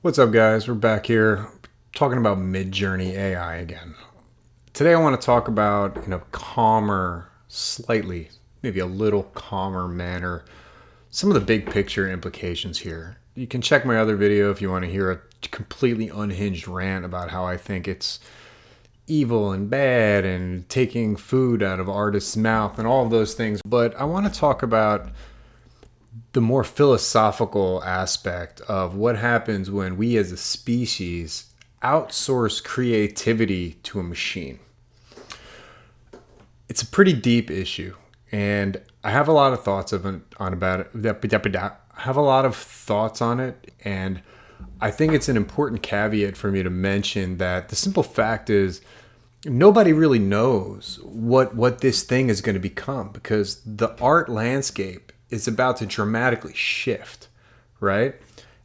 What's up, guys? We're back here talking about mid-journey AI again. Today, I want to talk about in a calmer, slightly, maybe a little calmer manner, some of the big picture implications here. You can check my other video if you want to hear a completely unhinged rant about how I think it's evil and bad and taking food out of artists' mouth and all of those things. But I want to talk about the more philosophical aspect of what happens when we as a species outsource creativity to a machine. It's a pretty deep issue, and I have a lot of thoughts on about it. I have a lot of thoughts on it, and I think it's an important caveat for me to mention that the simple fact is nobody really knows what this thing is going to become, because the art landscape is about to dramatically shift, right?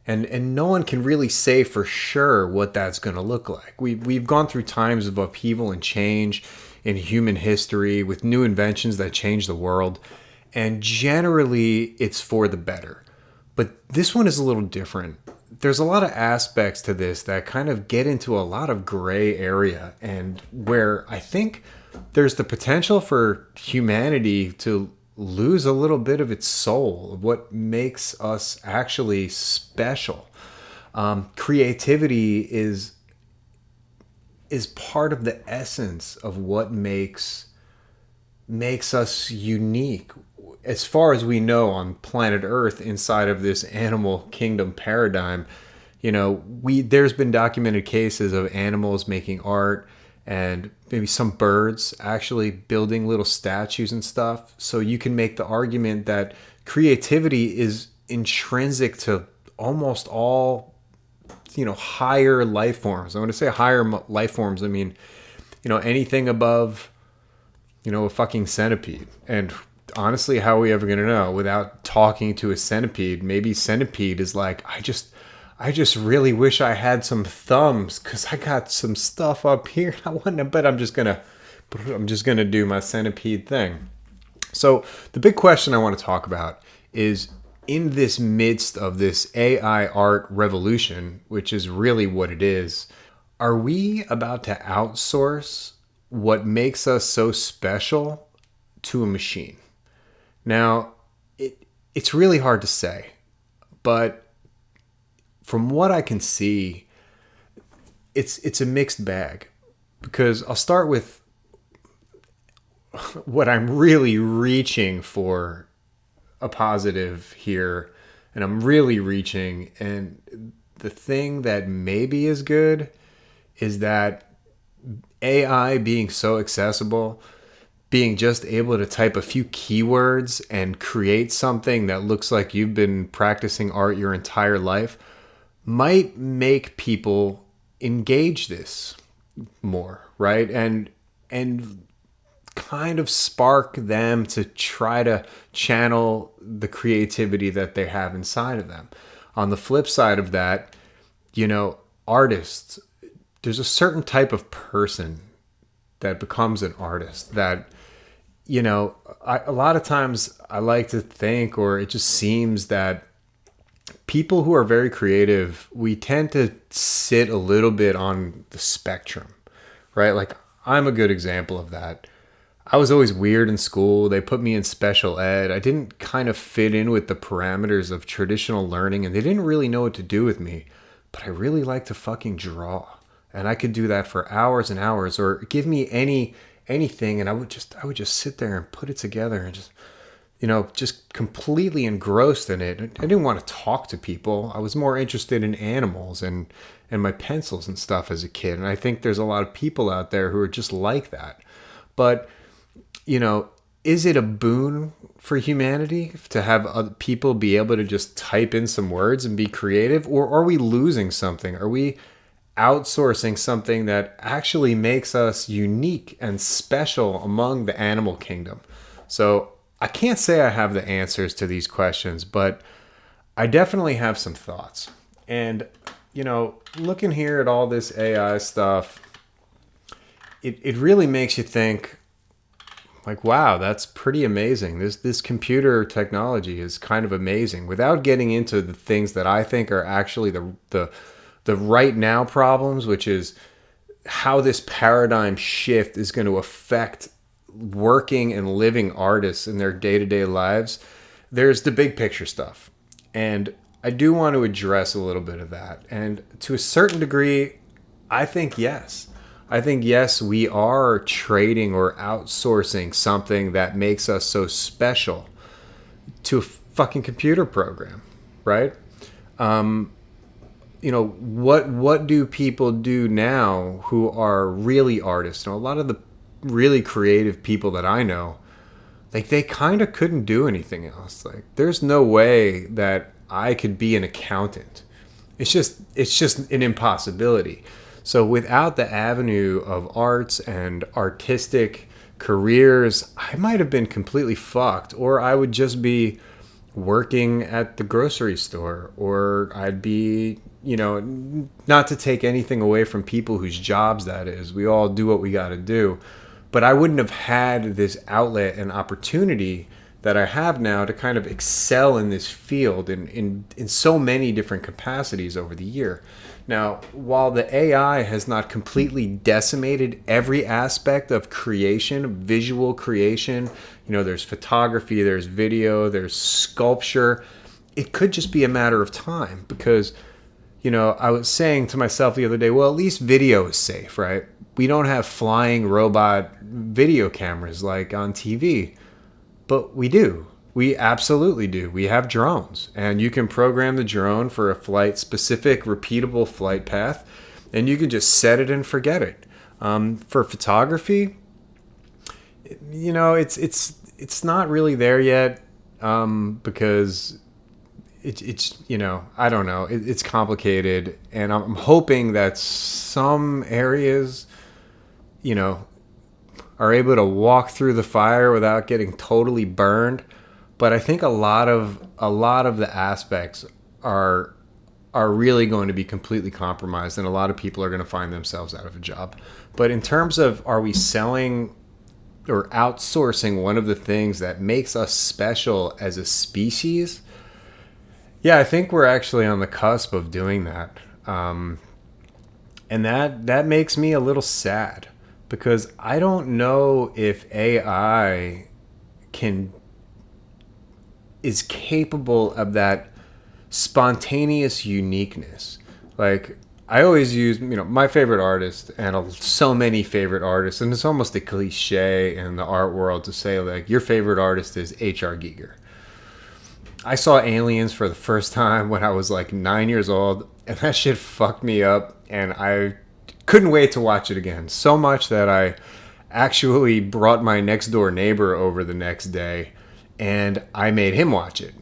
And no one can really say for sure what that's going to look like. We've gone through times of upheaval and change in human history with new inventions that change the world, and generally it's for the better. But this one is a little different. There's a lot of aspects to this that kind of get into a lot of gray area, and where I think there's the potential for humanity to lose a little bit of its soul, of what makes us actually special. Creativity is part of the essence of what makes us unique, as far as we know, on planet Earth, inside of this animal kingdom paradigm. There's been documented cases of animals making art, and maybe some birds actually building little statues and stuff. So you can make the argument that creativity is intrinsic to almost all, higher life forms. I want to say higher life forms. I mean, anything above, a fucking centipede. And honestly, how are we ever going to know without talking to a centipede? Maybe centipede is like, I just really wish I had some thumbs, because I got some stuff up here. But I'm just gonna do my centipede thing. So the big question I want to talk about is, in this midst of this AI art revolution, which is really what it is, are we about to outsource what makes us so special to a machine? Now, it's really hard to say, but from what I can see, it's a mixed bag. Because I'll start with what I'm really reaching for a positive here, and I'm really reaching, and the thing that maybe is good is that AI being so accessible, being just able to type a few keywords and create something that looks like you've been practicing art your entire life, might make people engage this more, right? And kind of spark them to try to channel the creativity that they have inside of them. On the flip side of that, artists, there's a certain type of person that becomes an artist that, a lot of times I like to think, or it just seems that people who are very creative, we tend to sit a little bit on the spectrum, right? Like, I'm a good example of that. I was always weird in school. They put me in special ed. I didn't kind of fit in with the parameters of traditional learning, and they didn't really know what to do with me. But I really like to fucking draw, and I could do that for hours and hours. Or give me anything, and I would just sit there and put it together, and just completely engrossed in it. I didn't want to talk to people. I was more interested in animals and my pencils and stuff as a kid. And I think there's a lot of people out there who are just like that. But, is it a boon for humanity to have other people be able to just type in some words and be creative? Or are we losing something? Are we outsourcing something that actually makes us unique and special among the animal kingdom? So I can't say I have the answers to these questions, but I definitely have some thoughts. And, looking here at all this AI stuff, it really makes you think, like, wow, that's pretty amazing. This computer technology is kind of amazing, without getting into the things that I think are actually the the right now problems, which is how this paradigm shift is going to affect working and living artists in their day-to-day lives, there's the big picture stuff. And I do want to address a little bit of that. And to a certain degree, I think yes. I think yes, we are trading or outsourcing something that makes us so special to a fucking computer program, right? What do people do now who are really artists? A lot of the really creative people that I know, like they kind of couldn't do anything else. Like there's no way that I could be an accountant. It's just an impossibility. So without the avenue of arts and artistic careers, I might have been completely fucked, or I would just be working at the grocery store, or I'd be, not to take anything away from people whose jobs that is. We all do what we got to do. But I wouldn't have had this outlet and opportunity that I have now to kind of excel in this field in so many different capacities over the year. Now, while the AI has not completely decimated every aspect of creation, visual creation, there's photography, there's video, there's sculpture, it could just be a matter of time because, I was saying to myself the other day, well, at least video is safe, right? We don't have flying robot video cameras like on TV, but we do. We absolutely do. We have drones, and you can program the drone for a specific, repeatable flight path, and you can just set it and forget it. For photography, it's not really there yet because it's I don't know. It's complicated, and I'm hoping that some areas, are able to walk through the fire without getting totally burned. But I think a lot of the aspects are really going to be completely compromised, and a lot of people are going to find themselves out of a job. But in terms of, are we selling or outsourcing one of the things that makes us special as a species? Yeah, I think we're actually on the cusp of doing that. And that makes me a little sad because I don't know if AI is capable of that spontaneous uniqueness. Like I always use, my favorite artist and so many favorite artists, and it's almost a cliche in the art world to say like your favorite artist is H.R. Giger. I saw Aliens for the first time when I was like 9 years old, and that shit fucked me up, and I couldn't wait to watch it again. So much that I actually brought my next door neighbor over the next day, and I made him watch it.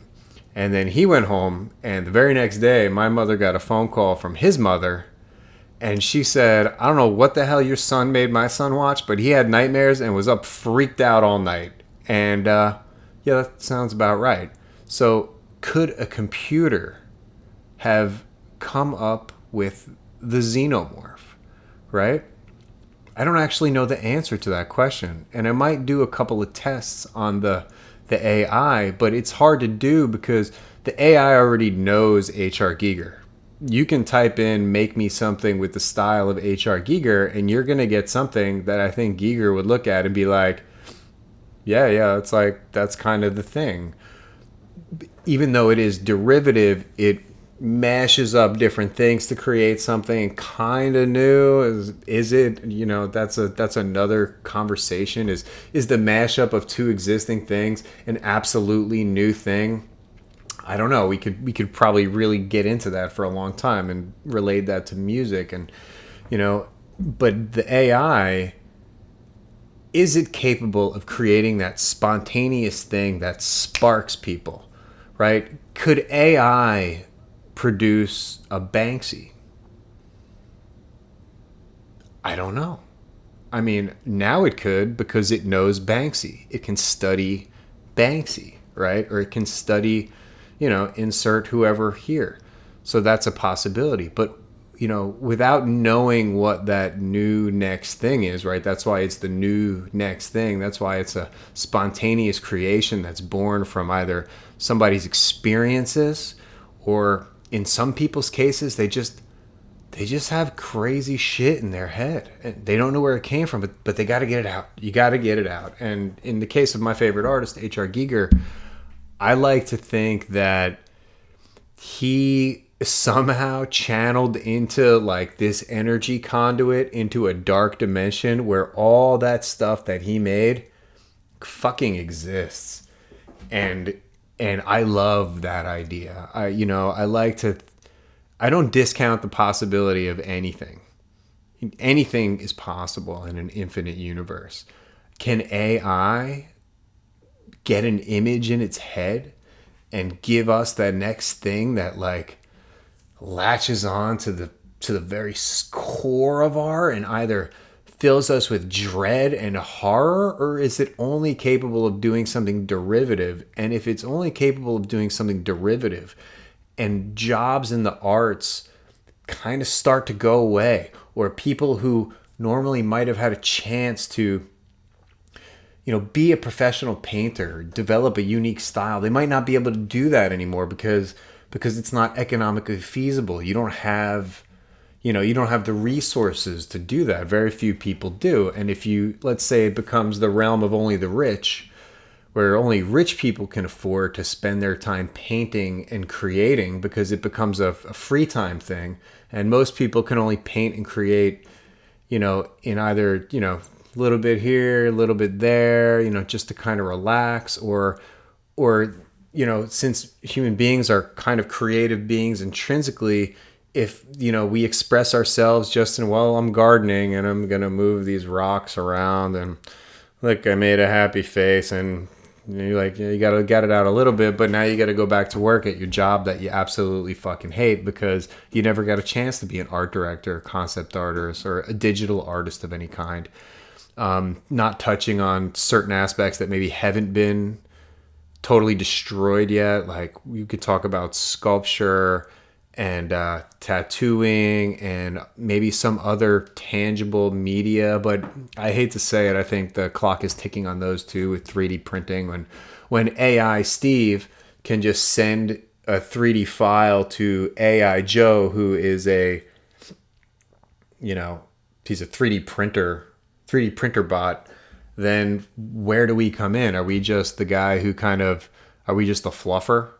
And then he went home, and the very next day, my mother got a phone call from his mother, and she said, I don't know what the hell your son made my son watch, but he had nightmares and was up freaked out all night. And yeah, that sounds about right. So could a computer have come up with the xenomorph, right? I don't actually know the answer to that question. And I might do a couple of tests on the AI, but it's hard to do because the AI already knows H.R. Giger. You can type in, make me something with the style of H.R. Giger, and you're going to get something that I think Giger would look at and be like, yeah, it's like, that's kind of the thing. Even though it is derivative, it mashes up different things to create something kind of new. Is it, that's another conversation. Is the mashup of two existing things an absolutely new thing? I don't know. We could probably really get into that for a long time and relate that to music, and but the AI, is it capable of creating that spontaneous thing that sparks people, right? Could AI produce a Banksy? I don't know. I mean, now it could because it knows Banksy. It can study Banksy, right? Or it can study, insert whoever here. So that's a possibility. But, without knowing what that new next thing is, right? That's why it's the new next thing. That's why it's a spontaneous creation that's born from either somebody's experiences, or in some people's cases, they just they just have crazy shit in their head. And they don't know where it came from, but they got to get it out. You got to get it out. And in the case of my favorite artist, H.R. Giger, I like to think that he somehow channeled into like this energy conduit into a dark dimension where all that stuff that he made fucking exists. And I love that idea. I like to, I don't discount the possibility of anything. Anything is possible in an infinite universe. Can AI get an image in its head and give us that next thing that like latches on to the very core of our and either fills us with dread and horror, or is it only capable of doing something derivative? And if it's only capable of doing something derivative and jobs in the arts kind of start to go away, or people who normally might have had a chance to be a professional painter, develop a unique style, they might not be able to do that anymore because it's not economically feasible. You don't have the resources to do that. Very few people do. And if let's say it becomes the realm of only the rich, where only rich people can afford to spend their time painting and creating because it becomes a free time thing. And most people can only paint and create, in either, a little bit here, a little bit there, just to kind of relax or, since human beings are kind of creative beings intrinsically, if, we express ourselves just in, well, I'm gardening and I'm going to move these rocks around and look, I made a happy face, and you're like, you got to get it out a little bit, but now you got to go back to work at your job that you absolutely fucking hate because you never got a chance to be an art director, concept artist, or a digital artist of any kind. Not touching on certain aspects that maybe haven't been totally destroyed yet. Like you could talk about sculpture and tattooing and maybe some other tangible media, but I hate to say it, I think the clock is ticking on those two with 3D printing. When AI Steve can just send a 3D file to AI Joe, who is he's a 3D printer bot, then where do we come in? Are we just the guy who are we just the fluffer?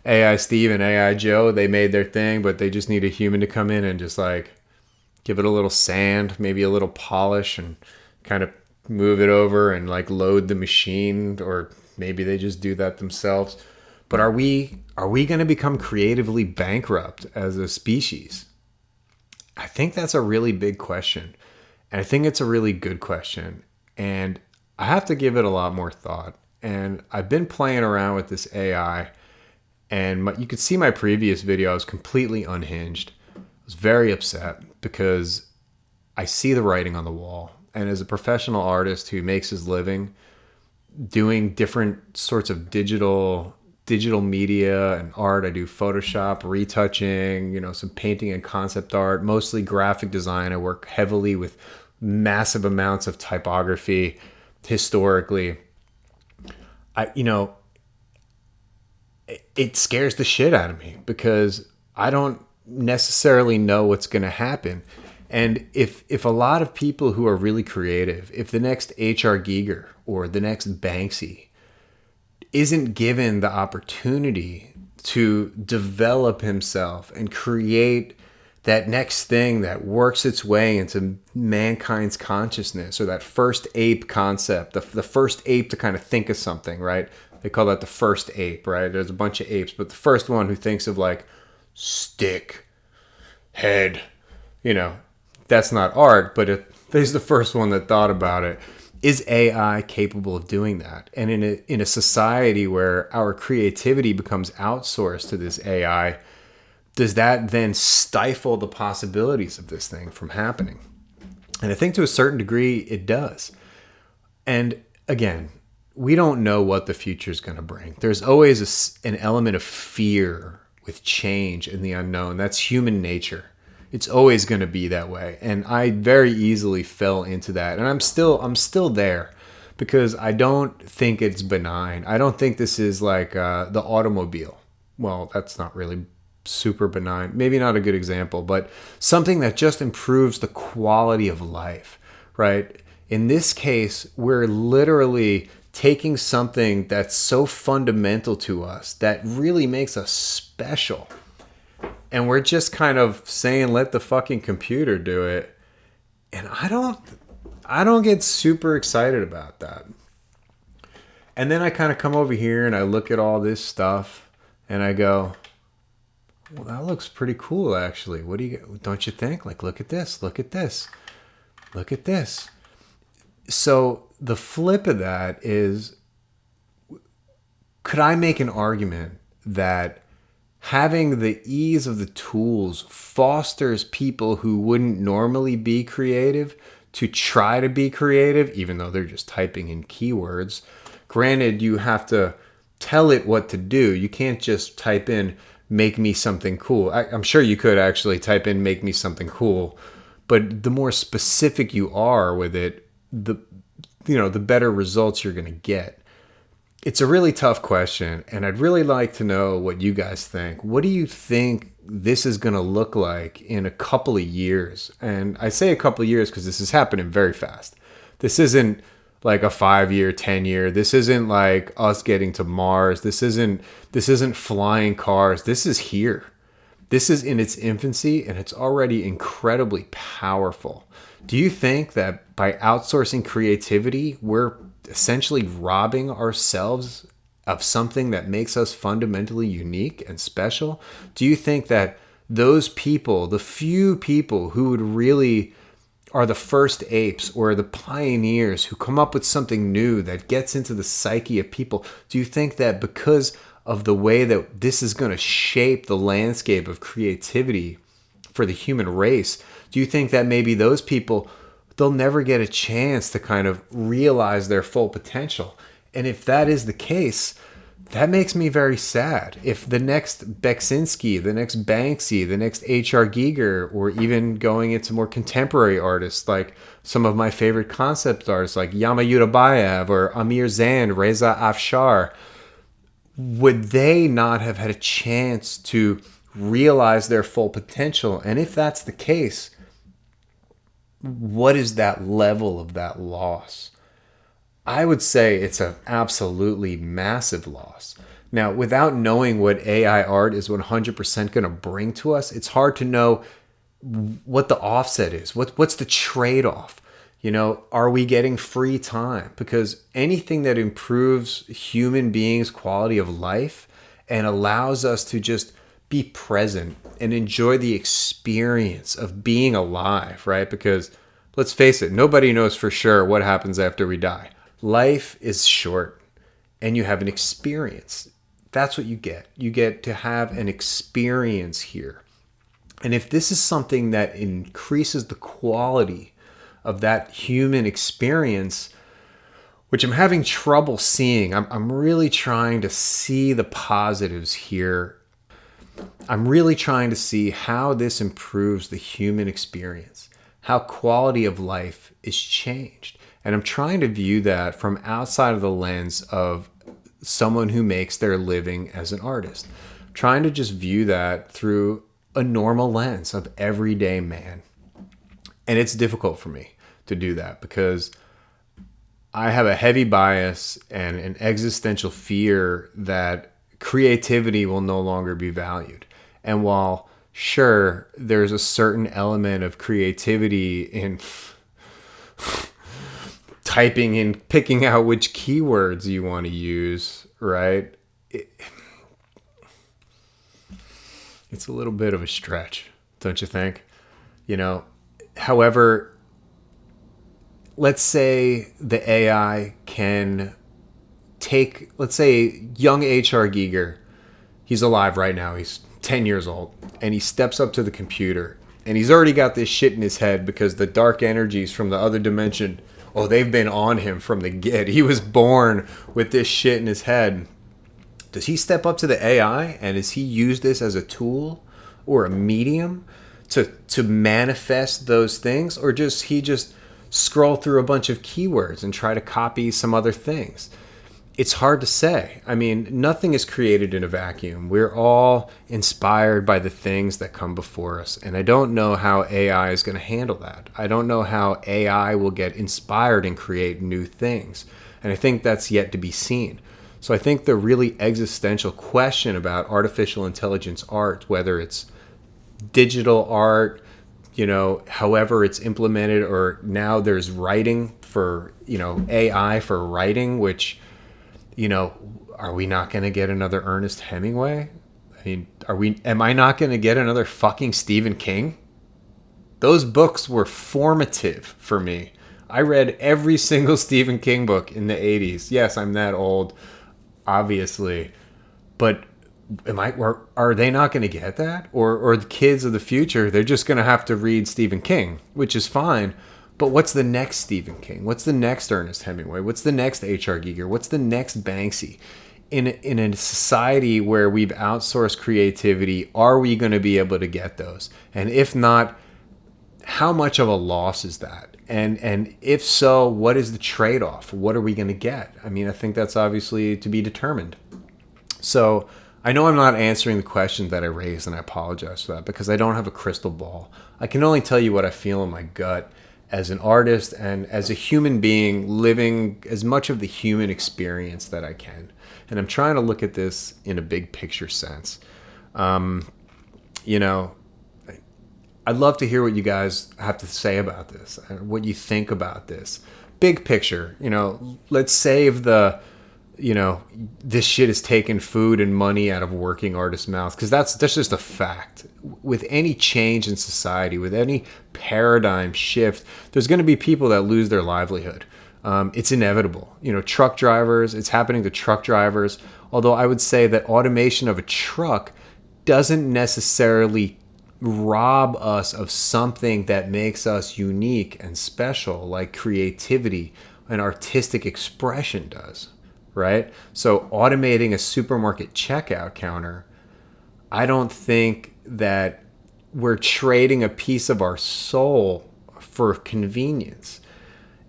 AI Steve and AI Joe, they made their thing, but they just need a human to come in and just like give it a little sand, maybe a little polish, and kind of move it over and like load the machine, or maybe they just do that themselves. But are we going to become creatively bankrupt as a species? I think that's a really big question. And I think it's a really good question. And I have to give it a lot more thought. And I've been playing around with this AI. And you could see my previous video, I was completely unhinged. I was very upset because I see the writing on the wall. And as a professional artist who makes his living doing different sorts of digital media and art, I do Photoshop, retouching, some painting and concept art, mostly graphic design. I work heavily with massive amounts of typography historically. It scares the shit out of me because I don't necessarily know what's going to happen. And if a lot of people who are really creative, if the next H.R. Giger or the next Banksy isn't given the opportunity to develop himself and create that next thing that works its way into mankind's consciousness, or that first ape concept, the first ape to kind of think of something, right? They call that the first ape, right? There's a bunch of apes, but the first one who thinks of like stick, head, that's not art, but there's the first one that thought about it. Is AI capable of doing that? And in a society where our creativity becomes outsourced to this AI, does that then stifle the possibilities of this thing from happening? And I think to a certain degree it does. And again, we don't know what the future is going to bring. There's always an element of fear with change and the unknown. That's human nature. It's always going to be that way. And I very easily fell into that. And I'm still there because I don't think it's benign. I don't think this is like the automobile. Well, that's not really super benign, maybe not a good example, but something that just improves the quality of life, right? In this case, we're literally taking something that's so fundamental to us that really makes us special. And we're just kind of saying, let the fucking computer do it. And I don't get super excited about that. And then I kind of come over here and I look at all this stuff and I go, well, that looks pretty cool, actually. What do you, don't you think? Like, look at this, look at this, look at this. So the flip of that is, could I make an argument that having the ease of the tools fosters people who wouldn't normally be creative to try to be creative, even though they're just typing in keywords? Granted, you have to tell it what to do. You can't just type in, make me something cool. I'm sure you could actually type in, make me something cool. But the more specific you are with it, the better results you're going to get. It's a really tough question, and I'd really like to know what you guys think. What do you think this is going to look like in a couple of years? And I say a couple of years because this is happening very fast. This isn't like a 5-year, 10-year. This isn't like us getting to Mars. This isn't flying cars. This is here. This is in its infancy, and it's already incredibly powerful. Do you think that by outsourcing creativity, we're essentially robbing ourselves of something that makes us fundamentally unique and special? Do you think that those people, the few people who would really are the first apes or the pioneers who come up with something new that gets into the psyche of people, do you think that because of the way that this is going to shape the landscape of creativity for the human race, do you think that maybe those people, they'll never get a chance to kind of realize their full potential? And if that is the case, that makes me very sad. If the next Beksinski, the next Banksy, the next H.R. Giger, or even going into more contemporary artists like some of my favorite concept artists like Yama Yutabayev or Amir Zand, Reza Afshar, would they not have had a chance to realize their full potential? And if that's the case, what is that level of that loss? I would say it's an absolutely massive loss. Now, without knowing what AI art is 100% going to bring to us, it's hard to know what the offset is. What's the trade-off? Are we getting free time? Because anything that improves human beings' quality of life and allows us to just be present and enjoy the experience of being alive, right? Because let's face it, nobody knows for sure what happens after we die. Life is short and you have an experience. That's what you get. You get to have an experience here. And if this is something that increases the quality of that human experience, which I'm having trouble seeing, I'm really trying to see the positives here. I'm really trying to see how this improves the human experience, how quality of life is changed. And I'm trying to view that from outside of the lens of someone who makes their living as an artist. I'm trying to just view that through a normal lens of everyday man. And it's difficult for me to do that because I have a heavy bias and an existential fear that creativity will no longer be valued. And while sure, there's a certain element of creativity in typing and picking out which keywords you want to use, right? It's a little bit of a stretch, don't you think? However, let's say the AI can take, let's say young H.R. Giger, he's alive right now, he's 10 years old, and he steps up to the computer, and he's already got this shit in his head because the dark energies from the other dimension, they've been on him from the get. He was born with this shit in his head. Does he step up to the AI and does he use this as a tool or a medium to manifest those things? Or he just scroll through a bunch of keywords and try to copy some other things? it's hard to say. I mean, nothing is created in a vacuum. We're all inspired by the things that come before us. And I don't know how AI is going to handle that. I don't know how AI will get inspired and create new things. And I think that's yet to be seen. So I think the really existential question about artificial intelligence art, whether it's digital art, however it's implemented, or now there's writing for, AI for writing, which, are we not going to get another Ernest Hemingway? I mean, am I not going to get another fucking Stephen King? Those books were formative for me. I read every single Stephen King book in the 80s. Yes, I'm that old, obviously. But are they not going to get that? Or the kids of the future, they're just going to have to read Stephen King, which is fine. But what's the next Stephen King? What's the next Ernest Hemingway? What's the next H.R. Giger? What's the next Banksy? In a society where we've outsourced creativity, are we going to be able to get those? And if not, how much of a loss is that? And if so, what is the trade-off? What are we going to get? I mean, I think that's obviously to be determined. So I know I'm not answering the question that I raised, and I apologize for that because I don't have a crystal ball. I can only tell you what I feel in my gut as an artist and as a human being living as much of the human experience that I can. And I'm trying to look at this in a big picture sense. I'd love to hear what you guys have to say about this, what you think about this. Big picture, let's save the, this shit is taking food and money out of working artists' mouths, because that's just a fact. With any change in society, with any paradigm shift, there's going to be people that lose their livelihood. It's inevitable. Truck drivers, it's happening to truck drivers. Although I would say that automation of a truck doesn't necessarily rob us of something that makes us unique and special, like creativity and artistic expression does, right? So automating a supermarket checkout counter, I don't think that we're trading a piece of our soul for convenience.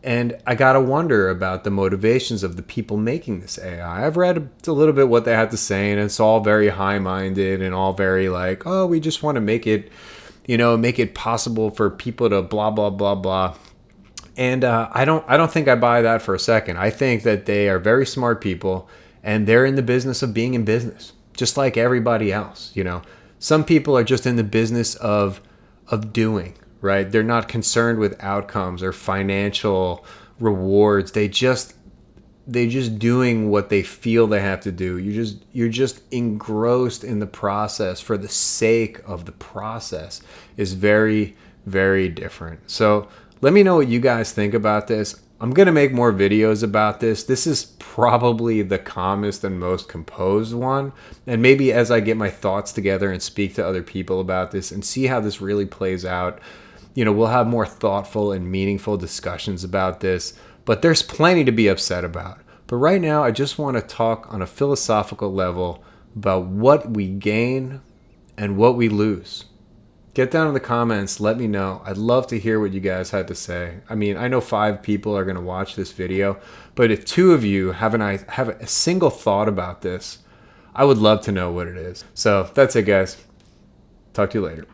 And I got to wonder about the motivations of the people making this AI. I've read a little bit what they have to say, and it's all very high-minded and all very like, oh, we just want to make it, make it possible for people to blah, blah, blah, blah. And I don't think I buy that for a second. I think that they are very smart people, and they're in the business of being in business, just like everybody else. Some people are just in the business of doing. Right? They're not concerned with outcomes or financial rewards. They just doing what they feel they have to do. You're just engrossed in the process for the sake of the process is very, very different. So let me know what you guys think about this. I'm going to make more videos about this. This is probably the calmest and most composed one. And maybe as I get my thoughts together and speak to other people about this and see how this really plays out, we'll have more thoughtful and meaningful discussions about this. But there's plenty to be upset about. But right now, I just want to talk on a philosophical level about what we gain and what we lose. Get down in the comments. Let me know. I'd love to hear what you guys had to say. I mean, I know 5 people are going to watch this video, but if 2 of you have a single thought about this, I would love to know what it is. So that's it, guys. Talk to you later.